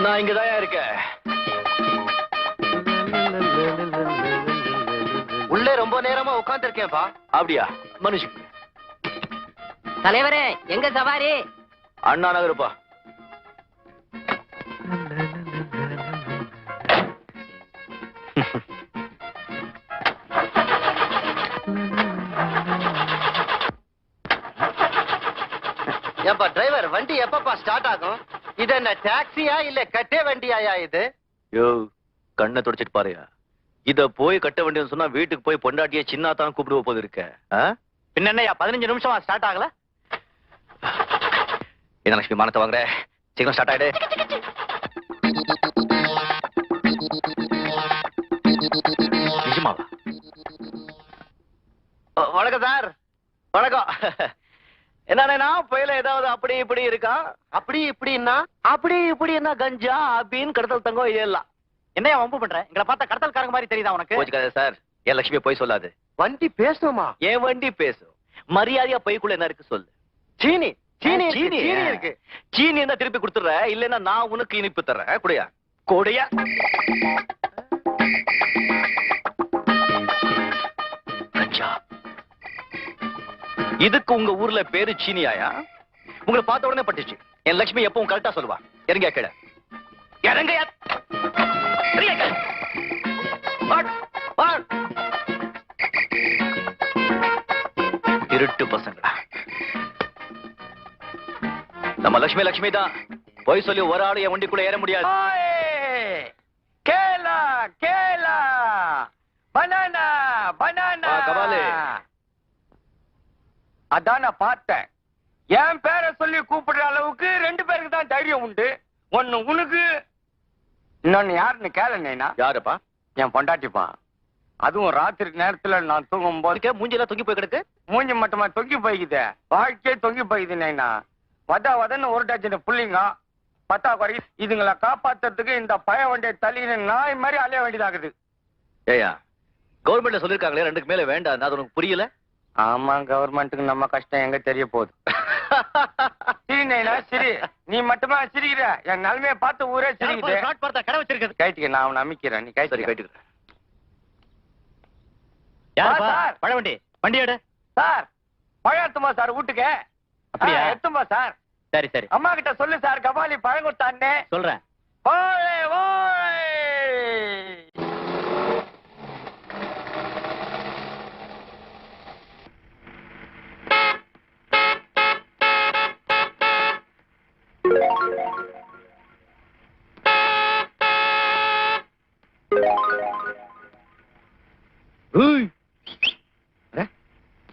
நான் இங்கதான் இருக்கேன். உள்ளே ரொம்ப நேரமா உட்கார்ந்து இருக்கேன்ப்பா. அப்படியா? மனுஷன் தலைவரே, எங்க சவாரி? அண்ணா நகருப்பா. ஏப்பா டிரைவர், வண்டி எப்பப்பா ஸ்டார்ட் ஆகும்? இது என்ன டாக்ஸியா இல்ல கட்டே வண்டியாயா இது? யோ, கண்ணை தொடச்சிட்டு பாருயா. இத போய் கட்ட வண்டின்னு சொன்னா வீட்டுக்கு போய் பொண்டாட்டிய சின்ன தான் கூப்பிடுவ போது இருக்க. பின்ன என்னையா 15 நிமிஷமா ஸ்டார்ட் ஆகல? என்ன லட்சுமி, மானத்தை வாங்குற, சீக்கிரம் ஸ்டார்ட் ஆயிடு. நிஜமாவா? வணக்கம் சார். வணக்கம். என்னன்னா புயல ஏதாவது அப்படி இப்படி இருக்கா? அப்படி இப்படின்னா அப்படி இப்படி என்ன கஞ்சா அப்படின்னு கடத்தல் தங்கம் இதெல்லாம் என்னையா வம்பு பண்ற? எங்களை பார்த்தா கடத்தல்காரங்க மாதிரி தெரியுதா உனக்கு? போச்சுக்காத சார். என் லட்சுமி போய் சொல்லாது. வண்டி பேசுமா? என் வண்டி பேசும். மரியாதையா பைக்குள்ள என்ன இருக்கு சொல்லு. சீனி சீனி சீனி இருக்கு. சீனி என்ன திருப்பி கொடுத்துற, இல்லன்னா நான் உனக்கு இனிப்பு தர்றேன். குடையா கொடையா? கஞ்சா. இதுக்கு உங்க ஊர்ல பேரு சீனியாயா? உங்களை பார்த்த உடனே பட்டுச்சு. என் லட்சுமி எப்பவும் கரெக்டா சொல்லுவா. இறங்க கேட இறங்க. இருட்டு பசங்களா. நம்ம லட்சுமி லட்சுமி தான். போய் சொல்லி ஒரு ஆளு என் வண்டிக்குள்ள ஏற முடியாது. கேலா கேலா பனானா பனானா. கபாலு, அதான் நான் பார்த்தேன். என் பேரை சொல்லி கூப்பிடுற அளவுக்கு 2 பேருக்கு தான் தைரியம் உண்டு. ஒன்னு உனக்கு, இன்னொன்னு யாருன்னு கேளுனா. யாருப்பா? என் பொண்டாட்டிப்பா. அதுவும் ராத்திரி நேரத்துல நான் தூங்கும் போது மூஞ்சில தொங்கி போய் கிடக்கு. மூஞ்சி மட்டுமா தொங்கி போய்க்குது, வாழ்க்கையே தொங்கி போய்க்குது நைனா. வதன்னு ஒரு டஜன் புள்ளிங்க பத்தா குறை. இதுங்களை காப்பாத்துறதுக்கு இந்த பய வண்டியை தள்ளின நாய் மாதிரி அலைய வேண்டியதாகுது. ஏயா, கவர்மெண்ட்ல சொல்லிருக்காங்களே 2க்கு மேல வேண்டாம். அது உனக்கு புரியல? ஆமா, கவர்மெண்ட்டுக்கு நம்ம கஷ்டம் எங்க தெரிய போகுது. சரி நைனா சரி, நீ மட்டுமா சிரிக்கிற? என் நிலைமையை பார்த்து ஊரே சிரிக்குது. கடை வச்சிருக்கிறது கைட்டுக்க, நான் அவனை அமைக்கிறேன். நீ சரி கைட்டு. பழவண்டி வண்டி எடு சார். பழம் எத்துமா சார் வீட்டுக்கு? அப்படியா? எத்துமா சார். சரி சரி, அம்மா கிட்ட சொல்லு சார், கபாலி பழம் கொடுத்தான்னு சொல்றேன். Olay Olay.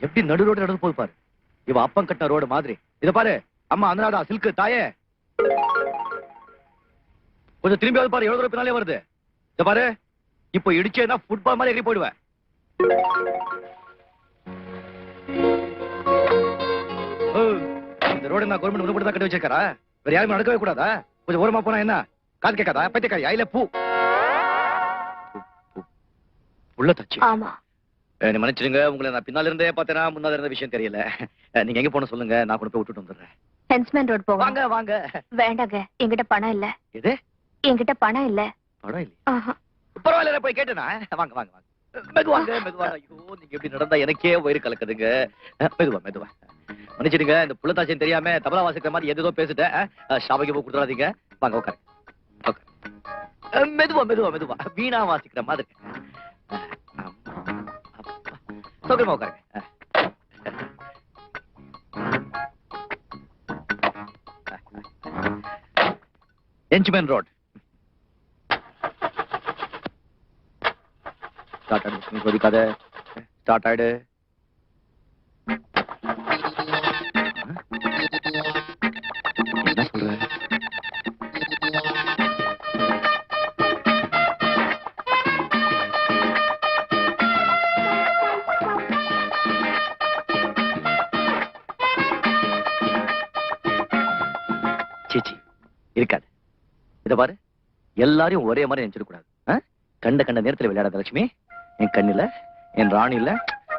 எப்படி நடு ரோடு நடந்து போய் பாரு. இவ அப்பம் கட்டின ரோடு மாதிரி. இத பாரு, அம்மா அந்தநாடா சில்க் தாயே. கொஞ்சம் திரும்பி வந்து பாரு, எவ்வளவு தூரம் பின்னாலே வருது. இத பாரு, இப்போ இடிச்சேன்னா ஃபுட்பால் மாதிரி எகிரி போயிடுவேன். இந்த ரோடு நான் கவர்மெண்ட் உள்ள தான் கட்டி வச்சிருக்காரா? வேற யாரும் நடக்கவே கூடாதா? கொஞ்சம் ஓரமா போனா என்ன காது கேட்காதா? பைத்தியக்காரி ஐல பூ உள்ள தச்சு. ஆமா, நீ மன்னிச்சிடுங்க. உங்களை நான் பின்னால இருந்தே பார்த்தேனா முன்னால இருந்த விஷயம் தெரியல. நீங்க எங்க போன சொல்லுங்க, நான் கொண்டு போய் விட்டுட்டு வந்துடுறேன். ஹென்ஸ்மேன் ரோட் போவோம். வாங்க வாங்க. வேண்டாங்க, என்கிட்ட பணம் இல்ல. எது? என்கிட்ட பணம் இல்ல. பணம் இல்லையா? பரவாயில்ல, போய் கேட்டேனா. வாங்க வாங்க வாங்க. மெதுவாங்க மெதுவா. ஐயோ, நீங்க எப்படி நடந்தா எனக்கே வயிறு கலக்குதுங்க. மெதுவா மெதுவா. மன்னிச்சிடுங்க, இந்த புள்ளத்தாச்சின்னு தெரியாம தபலா வாசிக்கிற மாதிரி ஏதோ பேசிட்டேன். ஷாபைக்கு போய் கொடுத்துடாதீங்க. வாங்க உட்காரு. மெதுவா மெதுவா மெதுவா. வீணா வாசிக்கிற மாதிரி. சௌகரியமா உட்காருங்க. என்ச்மேன் ரோட். ஸ்டார்ட் ஆயிடு. சொல்லிக்காத. ஸ்டார்ட் ஆயிடு. என்ன சொல்ற? சீச்சி, இருக்காது. இத பாரு, எல்லாரையும் ஒரே மாதிரி நினைச்சிடக்கூடாது. கண்ட கண்ட நேரத்தில் விளையாடாத லட்சுமி. என் கண்ணில, என் ராணில.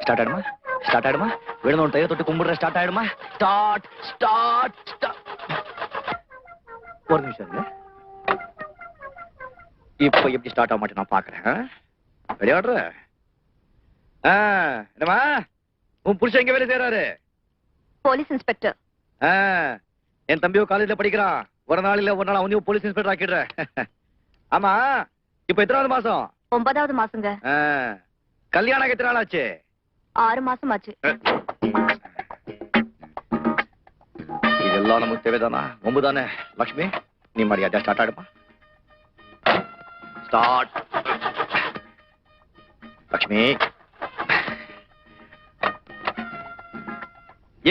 ஸ்டார்ட் ஆயிடுமா? ஸ்டார்ட் ஆயிடுமா? விழுந்தவன் தைய தொட்டு கும்பிடுற. ஸ்டார்ட் ஆயிடுமா? Start start start. ஒரு நிமிஷம் இருங்க. இப்ப எப்படி ஸ்டார்ட் ஆக மாட்டேன் நான் பாக்குறேன். விளையாடுற என்னமா உன் புருஷன் எங்க வேலை செய்யறாரு? Police inspector. என் தம்பியோ காலேஜ்ல படிக்கிறான். ஒரு நாள் இல்ல ஒரு நாள் அவனையும் போலீஸ் இன்ஸ்பெக்டர் ஆக்கிடுற. ஆமா இப்ப எத்தனாவது மாசம்? 9வது மாசங்க. கல்யாணம் எத்தனை நாள் ஆச்சு? 6 மாசம் ஆச்சு. இதெல்லாம் நமக்கு தேவைதானா? ஒம்பு தானே. லக்ஷ்மி நீ மரியாதை ஸ்டார்ட் ஆடுமா? ஸ்டார்ட். லக்ஷ்மி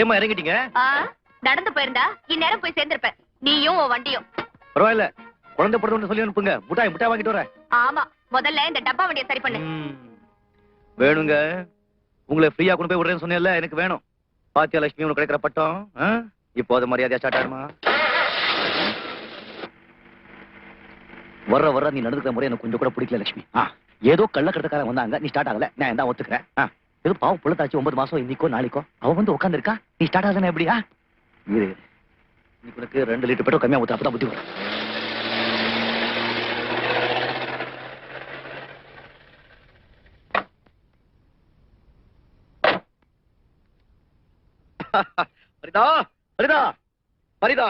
ஏமா இறங்கிட்டீங்க? நடந்து போயிருந்தா இந்நேரம் போய் சேர்ந்திருப்பேன். நீயும் உன் வண்டியும். பரவாயில்ல, குழந்தை பிறந்த சொல்லி அனுப்புங்க. முட்டாய் முட்டாய் வாங்கிட்டு வரேன். ஆமா, முதல்ல இந்த டப்பா வண்டியை சரி பண்ணு. வேணுங்க, உங்களை ஃப்ரீயா கொண்டு போய் விடுறேன்னு சொன்னேன்ல, எனக்கு வேணும். பாத்தியா லட்சுமி உனக்கு கிடைக்கிற பட்டம். இப்போ அது மரியாதையா ஸ்டார்ட் ஆடுமா? வர்ற நீ நடந்துக்கிற முறை எனக்கு கொஞ்சம் கூட பிடிக்கல லட்சுமி. ஏதோ கள்ளக்கடத்தக்காரன் வந்தாங்க, நீ ஸ்டார்ட் ஆகல, நான் தான் ஒத்துக்கிறேன். ஏதோ பாவம் புள்ளத்தாச்சு 9 மாசம் இன்னைக்கோ நாளைக்கோ அவ வந்து உட்கார்ந்து இருக்கா, நீ ஸ்டார்ட் ஆகலன்னா எப்படியா? இரு, இன்னைக்கு உனக்கு 2 லிட்டர் பெட்ரோல் கம்மியா ஊத்து, அப்பதான் புத்தி வரும். பரிதா பரிதா பரிதா,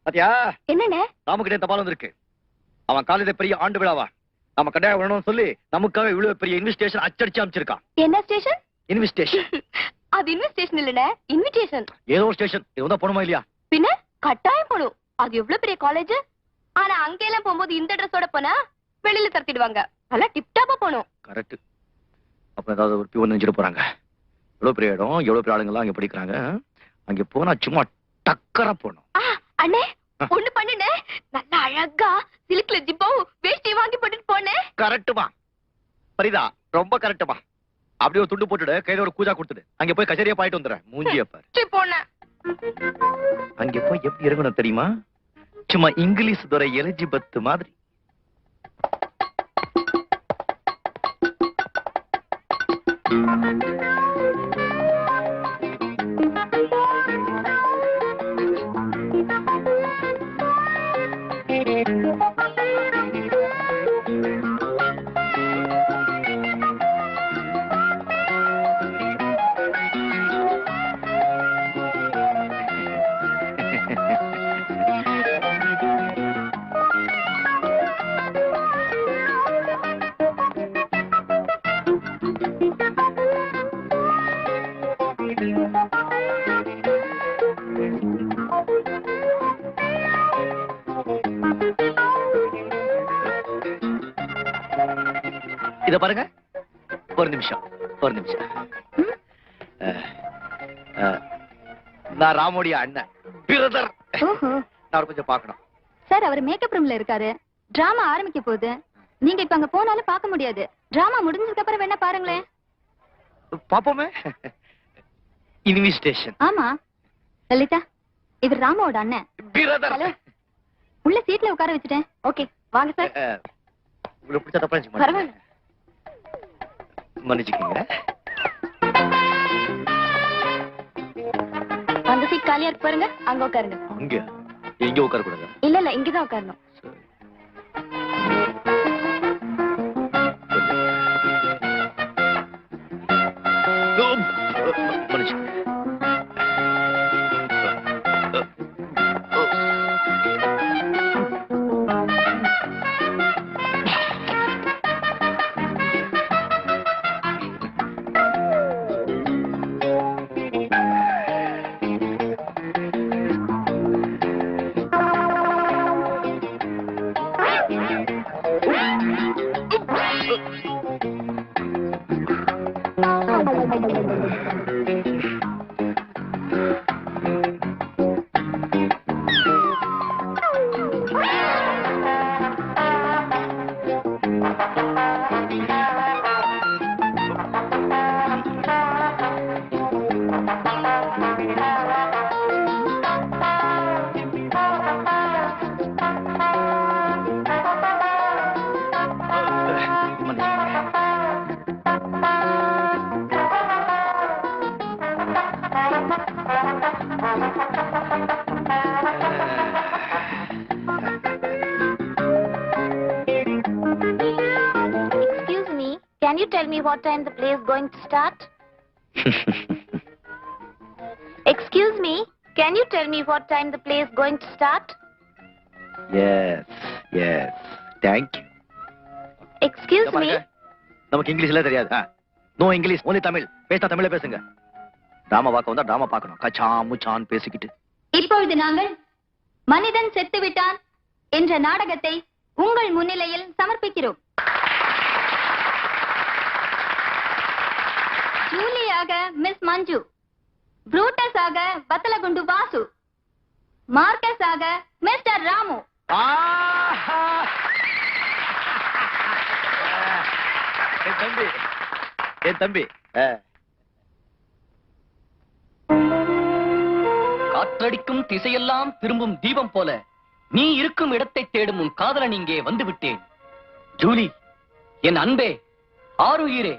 பாத்தியா என்னண்ணே? ராமுகிட்டே தபால் வந்திருக்கு. அவன் காலையில பெரிய ஆண்டு விழாவா நம்ம கட்டாயம் வரணும்னு சொல்லி நமக்காக இவ்வளவு பெரிய இன்விடேஷன் அச்சடிச்சு அமைச்சிருக்கான். என்ன ஸ்டேஷன்? இன்விடேஷன். அது இன்விடேஷன் இல்லனே, இன்விடேஷன். ஏதோ ஸ்டேஷன். இது வந்தா போணுமா இல்லையா? பின்ன கட்டாயம் போணும். அது எவ்வளவு பெரிய காலேஜ். ஆனா அங்க எல்லாம் போகும்போது இந்த ட்ரெஸ்ஸோட போனா வெளியில தரத்திடுவாங்க. நல்லா டிப் டாப்பா போணும். கரெக்ட். அப்ப ஏதாவது ஒரு பியூன் நினைச்சிட்டு போறாங்க. எவ்வளவு பெரிய இடம், எவ்வளவு பெரிய ஆளுங்க எல்லாம் அங்க படிக்கிறாங்க. அங்க போனா சும்மா டக்கரா போகணும். அண்ணே ஒண்ணு பண்ணுனே, நல்லா அழகா சில்க்ல ஜிப்பாவும் வேஷ்டி வாங்கி போட்டுட்டு போனே. கரெக்ட்டுமா பரிதா, ரொம்ப கரெக்ட்டுமா. அப்படியே ஒரு துண்டு போட்டுடு, கையில ஒரு கூஜா கொடுத்துடு, அங்க போய் கச்சேரியா பாயிட்டு வந்துடுறேன். மூஞ்சிய பாரு. போனேன். அங்க போய் எப்படி இறங்கணும் தெரியுமா? சும்மா இங்கிலீஷ் துறை எலிஜிபெத் மாதிரி. இத பாருங்க, ஒரு நிமிஷம். நான் ராமோடைய அண்ணன் பிரதர். நான் கொஞ்சம் பார்க்கணும். சார், அவர் மேக்கப் ரூம்ல இருக்காரு. டிராமா ஆரம்பிக்க போகுது. நீங்க இப்ப அங்க போனாலும் பார்க்க முடியாது. டிராமா முடிஞ்சதுக்கு அப்புறம் வேணா பாருங்களேன். பாப்போமே. இன்விடேஷன். ஆமா லலிதா, இவர் ராமாவோட அண்ணன். பிரதர். ஹலோ, உள்ள சீட்ல உட்கார வச்சுட்டேன். ஓகே வாங்க சார். உங்களுக்கு பிடிச்ச தப்பா நினைச்சு பரவாயில்ல, மன்னிச்சுக்கீங்க. அந்த சீட் காலியா இருக்கு பாருங்க, அங்க உட்காருங்க. அங்க எங்க உட்கார கூடாது? இல்ல இங்கதான் உட்காரணும். மன்னிச்சுக்கீங்க. Can you tell me what time the play is going to start? Excuse me, can you tell me what time the play is going to start? yes thank you Excuse me. நமக்கு இங்கிலீஷ்ல தெரியாது. No English, only Tamil. பேசினா தமிழ்ல பேசுங்க. Drama பார்க்க வந்தா drama பார்க்கணும். கச்சா முச்சான் பேசிக்கிட்டு. இப்பொழுது நாங்கள் மனிதன் செத்து விட்டான் என்ற நாடகத்தை உங்கள் முன்னிலையில் சமர்ப்பிக்கிறோம். ஜூலியாக மிஸ் மஞ்சு, புரூட்டஸ் ஆக பத்தலகுண்டு வாசு, மார்க்கஸ் ஆக மிஸ்டர் ராமு. என் தம்பி காற்றடிக்கும் திசையெல்லாம் திரும்பும் தீபம் போல நீ இருக்கும் இடத்தை தேடும் உன் காதலன் இங்கே வந்து விட்டேன். ஜூலி, என் அன்பே, ஆருயிரே,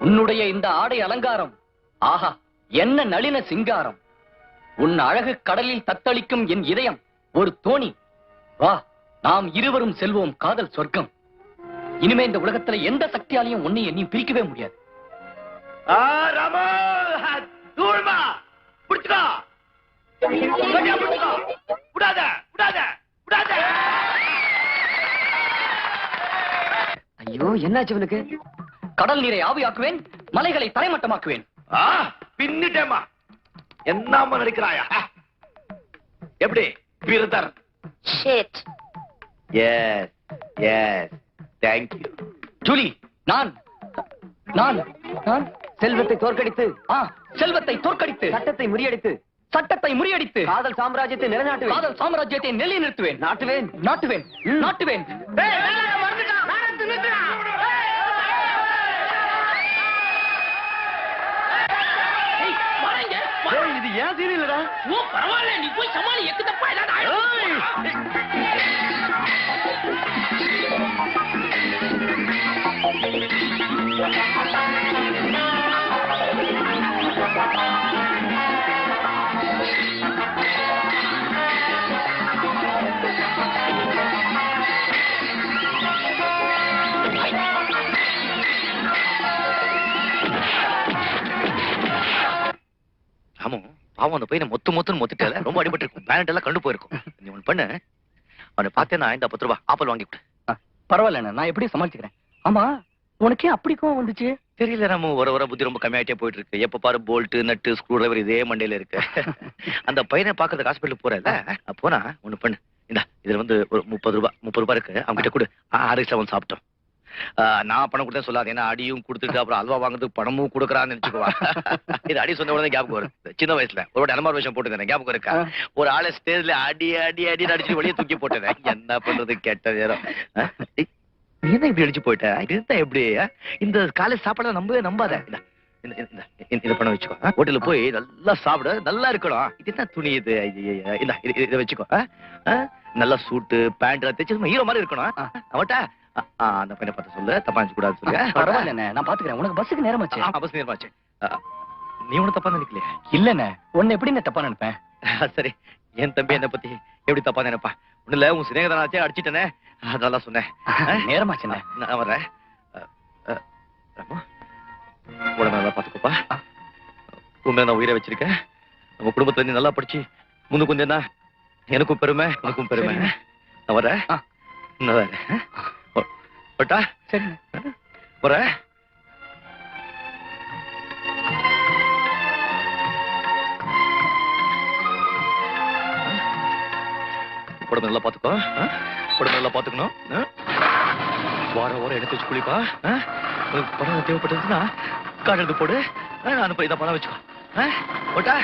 உன்னுடைய இந்த ஆடை அலங்காரம், ஆஹா என்ன நளின சிங்காரம்! உன் அழகு கடலில் தத்தளிக்கும் என் இதயம் ஒரு தோணி. வா, நாம் இருவரும் செல்வோம் காதல் சொர்க்கம். இனிமே இந்த உலகத்துல எந்த சக்தியாலையும் உன்னை நீ பிரிக்கவே முடியாது. ஐயோ, என்னாச்சு இவனுக்கு? கடல் நீரை ஆவியாக்குவேன், மலைகளை தரைமட்டமாக்குவேன். பின்னிட்டேமா, என்னாம நடிக்கிறாயா? எப்படி brother? Shit. Yes thank you. Julie, நான் செல்வத்தை தோற்கடித்து, செல்வத்தை தோற்கடித்து, சட்டத்தை முறியடித்து, சட்டத்தை முறியடித்து, காதல் சாம்ராஜ்யத்தை நிலைநாட்டுவேன். காதல் சாம்ராஜ்யத்தை நிலைநிறுத்துவேன். நாட்டுவேன். நாட்டுவேன். நாட்டுவேன். இது ஏன் சீரியலடா? ஓ, பரவாயில்ல, நீ போய் சமாளி. எக்கு தப்பா ஆமா, பாவம் அந்த பையனை மொத்துன்னு மொத்திட்டால ரொம்ப அடிபட்டு இருக்கும். பேரண்ட் எல்லாம் கண்டு போயிருக்கும். நீ ஒண்ணு பண்ணு, அவனை பார்த்தேன்னா இந்த 10 ரூபாய் ஆப்பிள் வாங்கி விட்டு. பரவாயில்ல, நான் எப்படி சமாளிச்சுக்கிறேன். ஆமா, உனக்கே அப்படி கோவம் வந்துச்சு? தெரியல ராமு, வர புத்தி ரொம்ப கம்மியாயிட்டே போயிட்டு இருக்கு. எப்ப பாரு போல்ட் நட்டு ஸ்க்ரூ டிரைவர் இதே மண்டையில இருக்கு. அந்த பையனை பாக்குறதுக்கு ஹாஸ்பிட்டல் போறல, போனா ஒண்ணு பண்ணு, இந்த இதுல வந்து ஒரு 30 ரூபாய் இருக்கு, அவங்க கிட்ட கொடு. 6 சாப்பிட்டோம். நான் பணம் கொடுத்தேன் சொல்லாது, ஏன்னா அடியும் கொடுத்துட்டு அப்புறம் அல்வா வாங்குறதுக்கு பணமும் கொடுக்குறான்னு நினைச்சுக்குவா. இது அடி சொன்ன உடனே ஞாபகம் வரும். சின்ன வயசுல ஒரு அனுமார் விஷயம் போட்டுருந்தேன், ஞாபகம் இருக்கா? ஒரு ஆளை ஸ்டேஜ்ல அடி அடிச்சு வெளியே தூக்கி போட்டுறேன். என்ன பண்றது, கெட்ட நேரம். நீ என்ன இப்படி அடிச்சு போயிட்ட? இதுதான் எப்படி இந்த காலேஜ் சாப்பாடு நம்பாத. இத பண்ண வச்சுக்கோ, ஹோட்டல்ல போய் நல்லா சாப்பிட, நல்லா இருக்கணும். இது என்ன துணி இது? இதை வச்சுக்கோ, நல்லா சூட்டு பேண்ட் தைச்சு ஹீரோ மாதிரி இருக்கணும். அவட்டா அந்த பையனை பார்த்து சொல்லு, தப்பா நினைச்சு கூடாது சொல்லு. பரவாயில்ல, நான் பாத்துக்கிறேன். உனக்கு பஸ்ஸுக்கு நேரமாச்சு. பஸ் நேரமாச்சு. நீ ஒண்ணு தப்பா நினைக்கலையா? இல்லண்ணே, உன்னை எப்படி நான் தப்பா நினைப்பேன்? சரி, என் தம்பி என்ன பத்தி எப்படி தப்பா நினைப்பா? ஒண்ணு இல்ல, உன் சிநேகிதனாச்சே அடிச்சிட்டனே, அதெல்லாம் சொன்னேன். நேரமாச்சுண்ணே, நான் வரேன். உடனே நல்லா பாத்துக்கோப்பா. உண்மையில நான் உயிரை வச்சிருக்கேன். நம்ம குடும்பத்துல நீ நல்லா படிச்சு முன்னுக்கு வந்தேன்னா எனக்கும் பெருமை, உனக்கும் பெருமை. நான் வரேன். நான் வரேன். பட்டா சரி வரேன். உடம்பு நல்லா பாத்துக்கோ, உடம்பு நல்லா பாத்துக்கணும். வாரம் எடுத்து வச்சு குளிப்பா. பணம் தேவைப்பட்டதுன்னா கார்டு எடுத்து போடு, நான் இதை பணம் வச்சுக்கோ. போட்டா